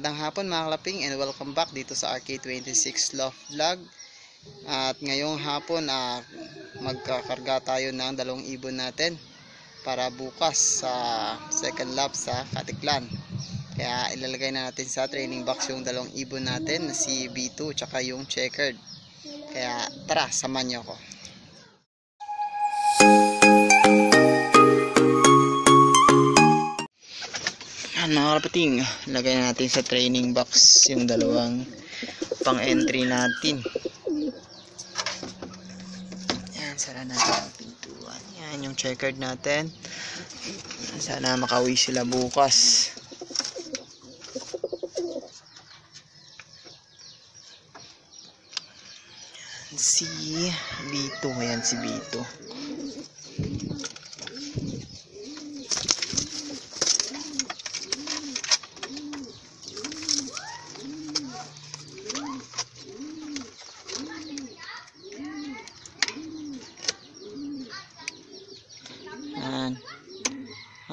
Magandang hapon mga kalaping and welcome back dito sa RK26 Loft Vlog. At ngayong hapon magkakarga tayo ng dalawang ibon natin para bukas sa second lap sa Katiklan. Kaya ilalagay na natin sa training box yung dalawang ibon natin na si B2 tsaka yung checkered. Kaya tara, samahan niyo ako. Mga kalapating, lagay natin sa training box yung dalawang pang entry natin. Yan, sara natin ang pintuan. Yan yung checkered natin. Sana makauwi sila bukas. Yan, si B2. Yan si B2.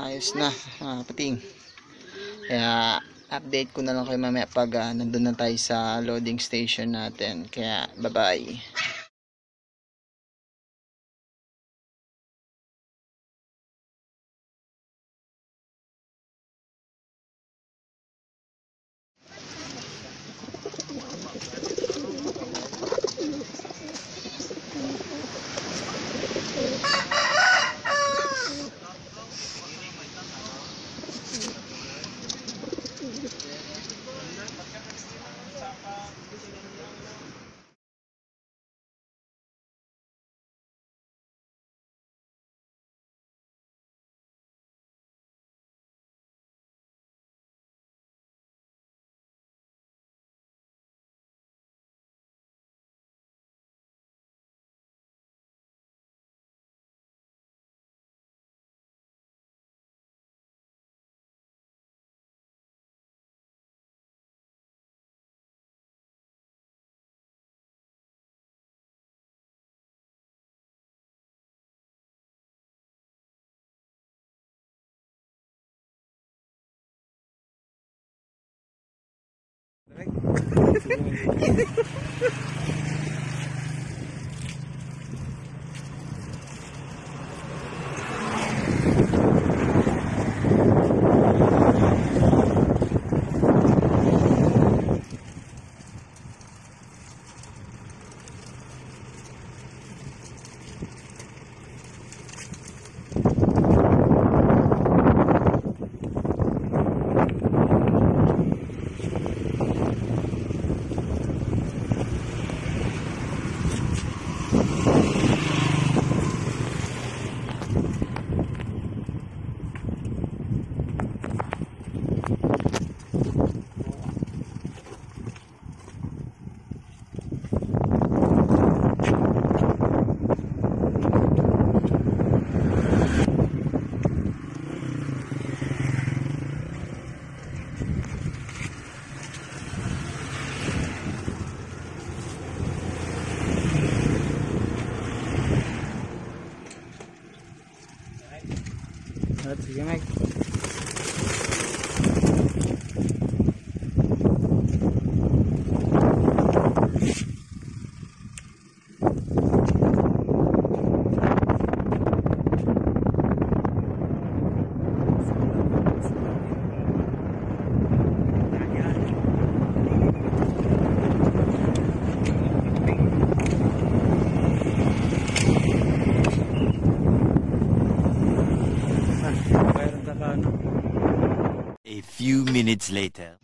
Ayos na mga pating. Kaya update ko na lang kayo mamaya pag nandun na tayo sa loading station natin. Kaya bye bye. Sige Mike. A few minutes later.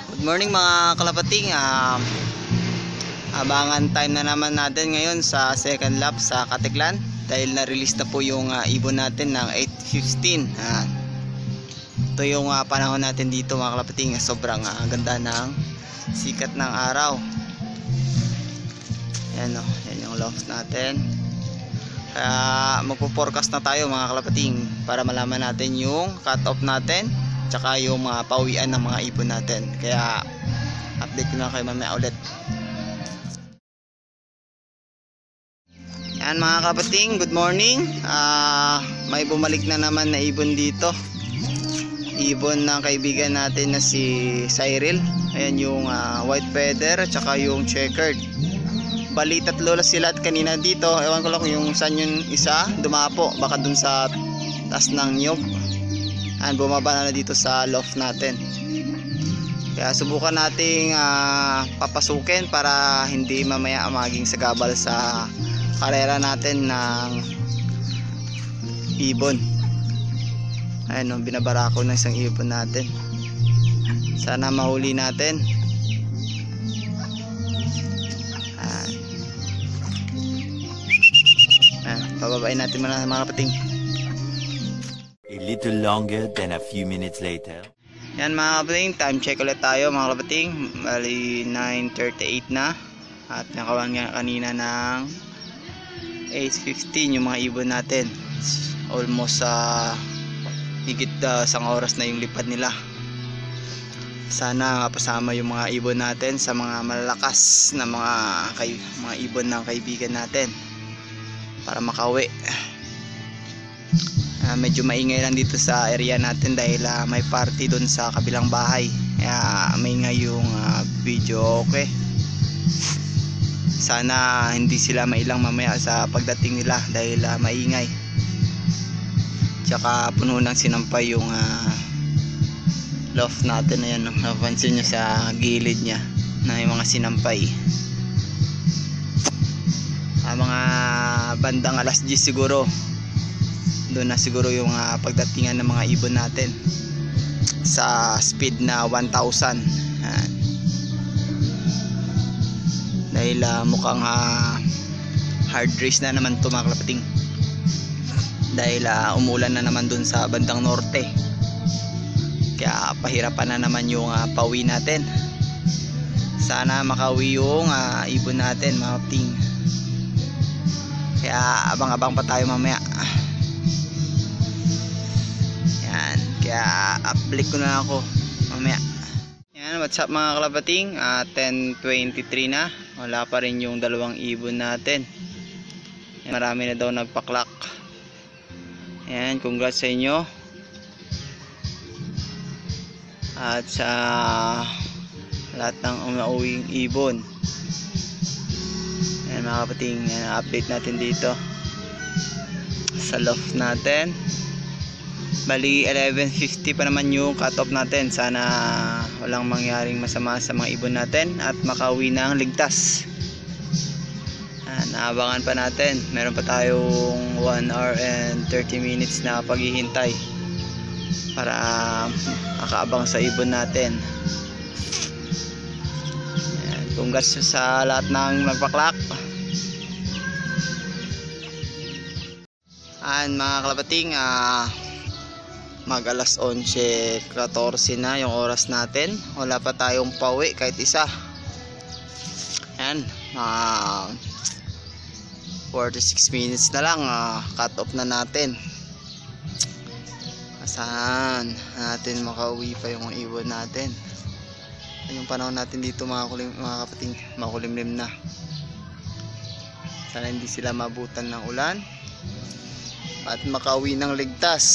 Good morning mga kalapating. Abangan time na naman natin ngayon sa second lap sa Katiklan dahil na-release na po yung ibon natin ng 8:15. Ito yung panahon natin dito mga kalapating. Sobrang ganda ng sikat ng araw. Yan o, yan yung loft natin. Kaya magpo-forecast na tayo mga kalapating para malaman natin yung cut-off natin tsaka yung mga pauwian ng mga ibon natin. Kaya update ko na kayo mamaya ulit. Yan mga kapating, good morning. May bumalik na naman na ibon dito. ibon ng kaibigan natin na si Cyril. Ayan yung white feather at saka yung checkered. Bali tatlo lang sila at kanina dito, ewan ko lang kung yung saan yung isa dumapo, baka dun sa taas ng nyog. Ayan, bumaba na dito sa loft natin. Kaya subukan nating papasukin para hindi mamaya maging sagabal sa karera natin ng ibon. Ayun, binabara ko ng isang ibon natin. Sana mahuli natin. Pababain natin muna mga kapating. A little longer than a few minutes later. Yan mga kapating, time check ulit tayo mga kapating. Bali 9:38 na. At nakawan nga kanina ng 8:15 yung mga ibon natin. Almost higit isang oras na yung lipad nila. Sana mapasama yung mga ibon natin sa mga malalakas na mga ibon ng kaibigan natin para makauwi. Medyo maingay lang dito sa area natin dahil may party doon sa kabilang bahay, kaya maingay yung video. Okay, sana hindi sila mailang mamaya sa pagdating nila dahil maingay, tsaka puno ng sinampay yung loft natin. Ayan, napansin nyo sa gilid nya na yung mga sinampay. Mga bandang alas 10 siguro, doon na siguro yung pagdatingan ng mga ibon natin sa speed na 1,000. Dahil mukhang hard race na naman ito mga kapating, dahil umulan na naman doon sa bandang norte, kaya pahirapan na naman yung pauwi natin. Sana makauwi yung ibon natin mga kapating, kaya abang-abang pa tayo mamaya. Yan, kaya update ko na ako mamaya. Yan, what's up mga kalabating? 10:23 na, wala pa rin yung dalawang ibon natin. Yan, marami na daw nagpaklak. Yan, congrats sa inyo at sa lahat ng umauwing ibon. Yan mga kapating, update natin dito sa loft natin. Bali 11:50 pa naman yung cut off natin. Sana walang mangyaring masama sa mga ibon natin at makauwi ng ligtas. Naabangan pa natin, meron pa tayong 1 hour and 30 minutes na paghihintay para makaabang sa ibon natin. Congrats sa lahat ng nagpaklak. Mga kalabating, mag alas 11:14 na yung oras natin. Wala pa tayong pauwi kahit isa. Yan, 46 minutes na lang, cut off na natin. Saan natin makauwi pa yung ibon natin. Yung panahon natin dito mga kapating, makulimlim na. Sana hindi sila mabutan ng ulan at makauwi ng ligtas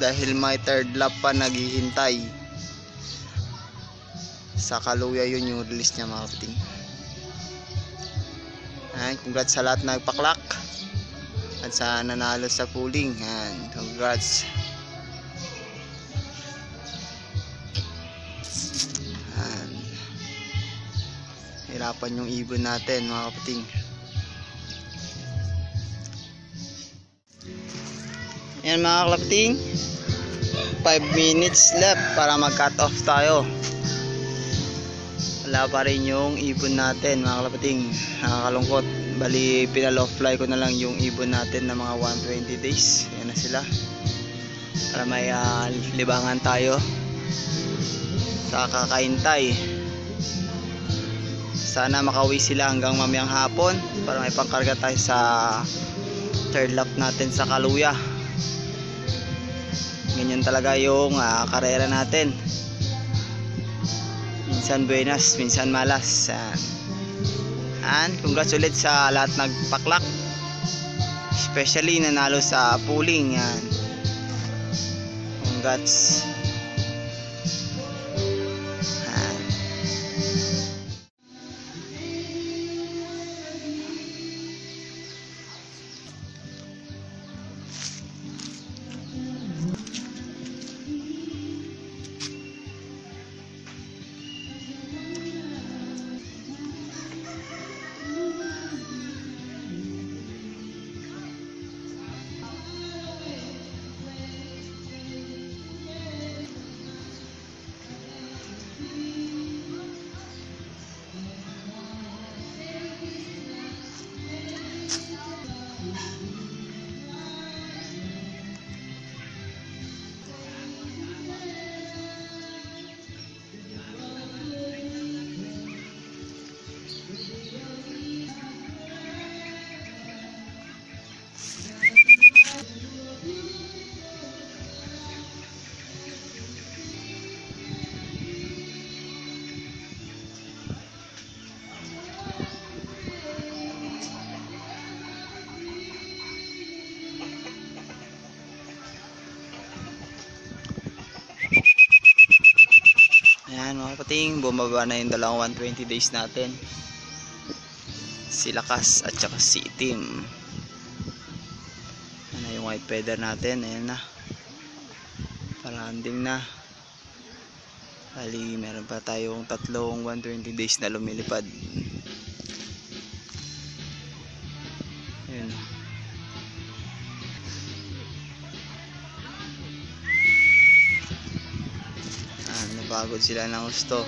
dahil may third lap pa naghihintay sa Kaluya. Yun yung release niya mga kapating. Congrats sa lahat na nagpaklak at sa nanalo sa pooling. Congrats. Hirapan yung ibon natin mga kapating. Yan mga kapating, 5 minutes left para mag cut off tayo. Wala pa rin yung ibon natin mga kapating, nakakalungkot. Bali pinalow fly ko na lang yung ibon natin na mga 120 days. Yan na sila, para may libangan tayo sa kakaintay. Sana makauwi sila hanggang mamayang hapon para may pangkarga tayo sa third lap natin sa Kaluya. Ganyan talaga yung karera natin, minsan buenas, minsan malas. Congrats ulit sa lahat nagpaklak, especially nanalo sa pooling. Congrats. Ayan mga kapating, bumaba na yung dalawang 120 days natin. Si Lakas at saka si Itim. Ayan na yung white feather natin. Ayan na. Palanding na. Bali, meron pa tayong tatlong 120 days na lumilipad. Ayan. Napagod sila ng gusto.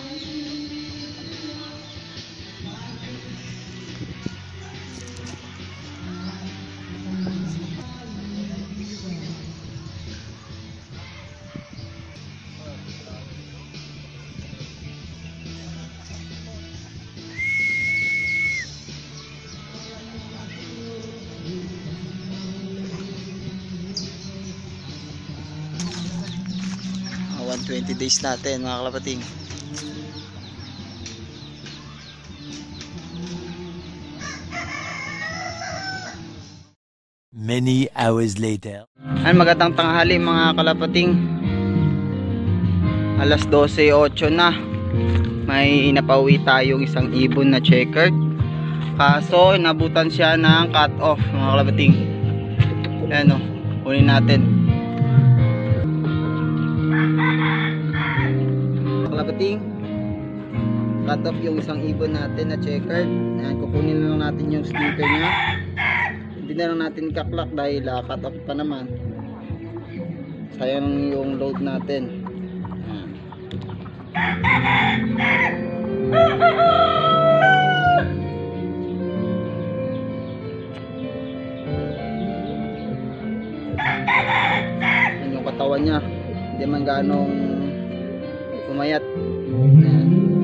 Ang 120 days natin mga kalapating. Many hours later. Magandang tanghali mga kalapating. Alas 12:08 na. May inapauwi tayong isang ibon na checkered. Kaso inabutan siya ng cut off mga kalapating. Ayan o, kunin natin. Kalapating, cut off yung isang ibon natin na checkered. Ayan, kukunin na lang natin yung sticker nya. Hindi na lang natin kaklak dahil cut off pa naman. Sayang yung load natin. Ayan yung katawan nya. Hindi man ganong pumayat. Ayan.